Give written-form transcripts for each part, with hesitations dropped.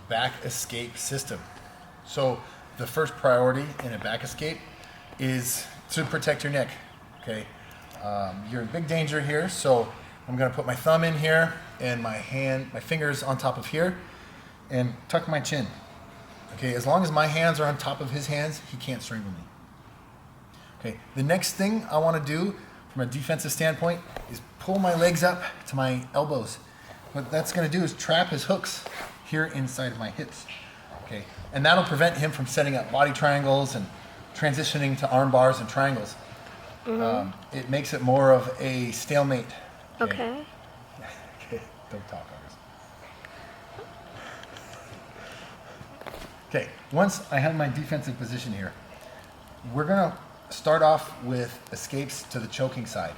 back escape system. So the first priority in a back escape is to protect your neck, okay? You're in big danger here, so I'm gonna put my thumb in here and my fingers on top of here and tuck my chin. Okay, as long as my hands are on top of his hands, he can't strangle me. Okay, the next thing I wanna do from a defensive standpoint is pull my legs up to my elbows. What that's gonna do is trap his hooks here inside of my hips. Okay, and that'll prevent him from setting up body triangles and transitioning to arm bars and triangles. It makes it more of a stalemate. Okay. Okay, don't talk, August. Okay, once I have my defensive position here, we're gonna start off with escapes to the choking side.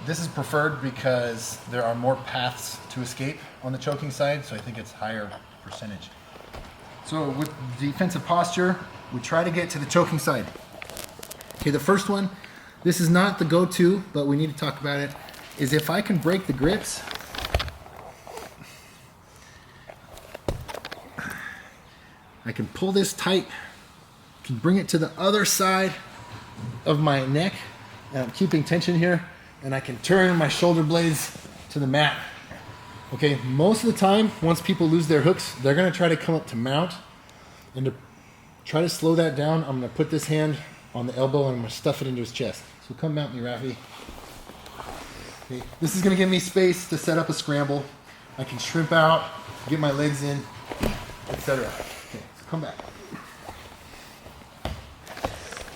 This is preferred because there are more paths to escape on the choking side, so I think it's higher percentage. So with defensive posture, we try to get to the choking side. Okay, the first one, this is not the go-to, but we need to talk about it, is if I can break the grips, I can pull this tight, can bring it to the other side of my neck, and I'm keeping tension here, and I can turn my shoulder blades to the mat. Okay, most of the time, once people lose their hooks, they're gonna try to come up to mount, and to try to slow that down, I'm gonna put this hand on the elbow and I'm gonna stuff it into his chest. So come mount me, Rafi. Okay, this is gonna give me space to set up a scramble. I can shrimp out, get my legs in, etc. Okay, so come back.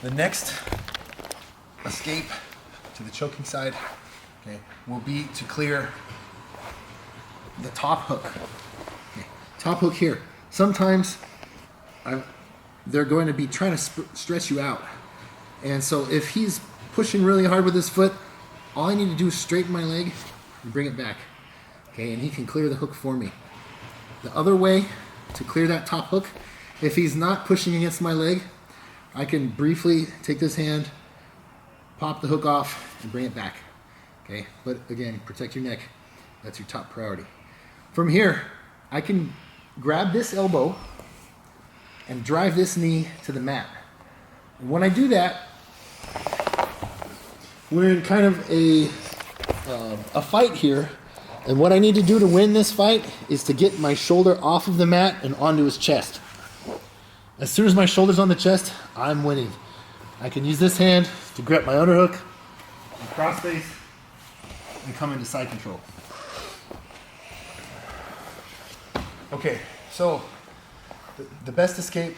The next escape to the choking side, okay, will be to clear the top hook. Okay, top hook here. Sometimes they're going to be trying to stretch you out. And so if he's pushing really hard with his foot, all I need to do is straighten my leg and bring it back. Okay, and he can clear the hook for me. The other way to clear that top hook, if he's not pushing against my leg, I can briefly take this hand, pop the hook off, and bring it back. Okay, but again, protect your neck. That's your top priority. From here, I can grab this elbow and drive this knee to the mat. And when I do that, we're in kind of a fight here. And what I need to do to win this fight is to get my shoulder off of the mat and onto his chest. As soon as my shoulder's on the chest, I'm winning. I can use this hand to grab my underhook, and cross face, and come into side control. Okay, so the best escape,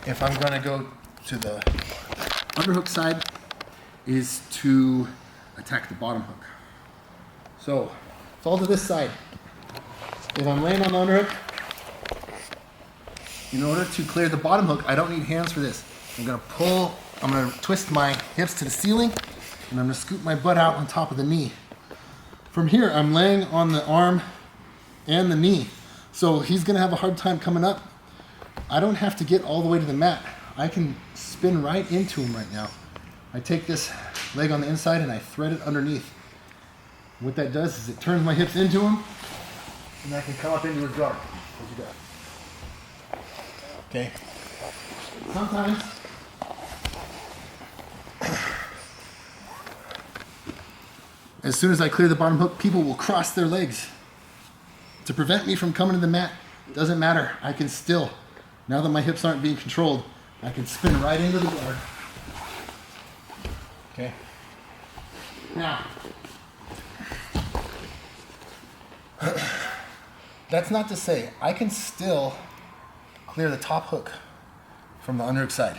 if I'm gonna go to the underhook side, is to attack the bottom hook. So, fall to this side. If I'm laying on the underhook, in order to clear the bottom hook, I don't need hands for this. I'm gonna twist my hips to the ceiling, and I'm gonna scoop my butt out on top of the knee. From here, I'm laying on the arm and the knee. So he's gonna have a hard time coming up. I don't have to get all the way to the mat. I can spin right into him right now. I take this leg on the inside and I thread it underneath. What that does is it turns my hips into him, and I can come up into his guard. What you got? Okay. Sometimes as soon as I clear the bottom hook, people will cross their legs to prevent me from coming to the mat. Doesn't matter. I can still, now that my hips aren't being controlled, I can spin right into the guard. Okay. Now, that's not to say I can still clear the top hook from the underhook side.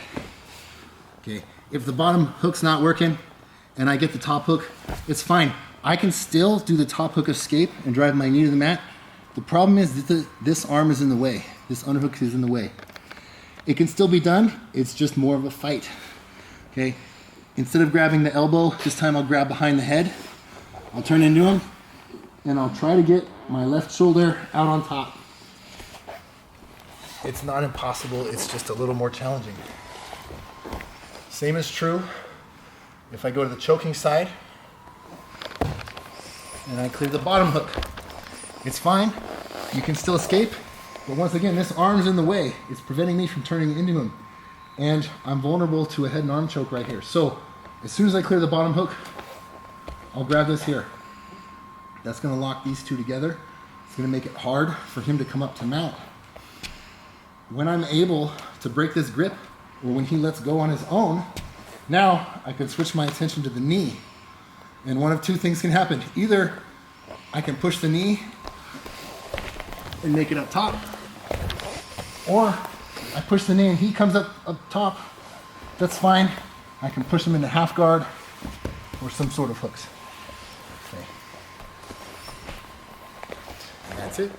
Okay. If the bottom hook's not working and I get the top hook, it's fine. I can still do the top hook escape and drive my knee to the mat. The problem is that this arm is in the way. This underhook is in the way. It can still be done. It's just more of a fight. Okay. Instead of grabbing the elbow, this time I'll grab behind the head. I'll turn into him, and I'll try to get my left shoulder out on top. It's not impossible, it's just a little more challenging. Same is true if I go to the choking side and I clear the bottom hook. It's fine. You can still escape. But once again, this arm's in the way. It's preventing me from turning into him. And I'm vulnerable to a head and arm choke right here. So as soon as I clear the bottom hook, I'll grab this here. That's gonna lock these two together. It's gonna make it hard for him to come up to mount. When I'm able to break this grip, or when he lets go on his own, now I can switch my attention to the knee. And one of two things can happen. Either I can push the knee and make it up top, or I push the knee and he comes up top. That's fine. I can push him into half guard or some sort of hooks. Okay. And that's it.